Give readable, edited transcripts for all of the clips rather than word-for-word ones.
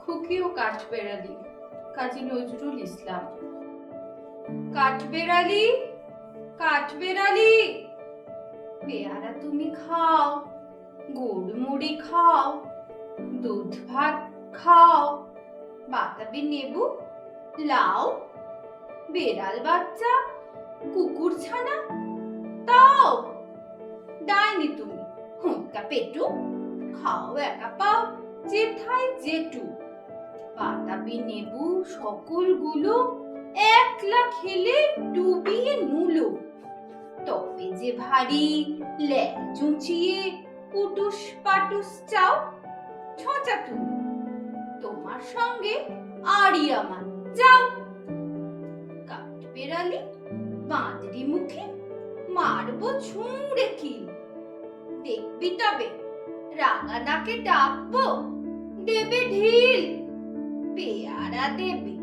খুকি ও কাঠবেড়ালি, কাজী নজরুল ইসলাম। কাঠবেড়ালি, কাঠবেড়ালি, পেয়ারা তুমি খাও, গুড় মুড়ি খাও, দুধ ভাত খাও, বাতাবি নেবু, লাউ, বেড়াল বাচ্চা, কুকুর ছানা তাও। ডাইনি তুমি, হুঁকা পেটু, খাও একা পাও যেথায় যেটু। বাতাবি নেবু সকলগুলো একলা খেলে ডুবিয়ে নুলো। তবে যে ভারী ল্যাজ উঁচিয়ে পুটুস পাটুস চাও, ছোঁচা তুমি, তোমার সঙ্গে আড়ি আমার, যাও। কাঠবেড়ালি, বাঁদরি মুখে মারবো ছুঁড়ে কিল। দেখবি তবে রাঙা নাকে ডাকবো, দেবে ঢিল। পেয়ারা দেবে,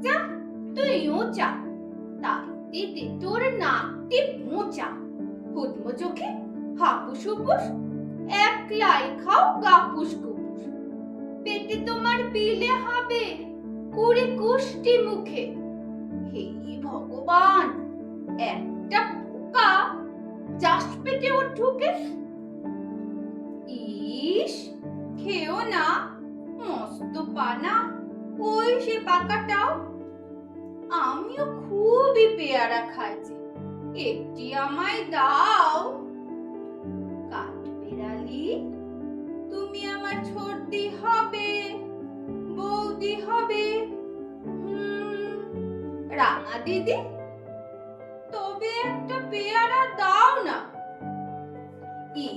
যা তুইও চা, তাইতে তোর নাকটি মোচা। হুদমো চোখে হাপুস হুপুস, একলাই খাও গাপুস গুপুস। পেটে তোমার বিলে হবে কুড়ি কুষ্টি মুখে। হে ভগবান, একটা পোকা যাস পেটে ওর ঢুকে। ইস, খেও না, মস্ত পানা, ওই সে পাকাটাও। আমিও খুবই পেয়ারা খাইছি, একটি আমায় দাও। কাঠবেড়ালি, তুমি আমার ছোটদি হবে, বৌদি হবে, রাঙা দিদি, তবে একটা পেয়ারা দাও না। এ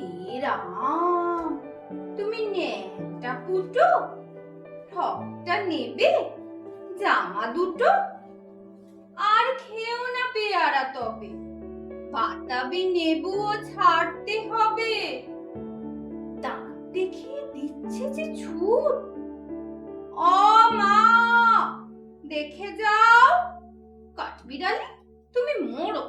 রাম, তুমি ন্যাংটা পুটো, ঠকটা নেবে, জামা দুটো। আর খেও না পেয়ারা তবে, বাতাবি নেবুও ছাড়তে হবে। দাঁত দেখিয়ে দিচ্ছে যে ছুট। ও মা, দেখে যাও, কাঠবিড়ালি তুমি মরো।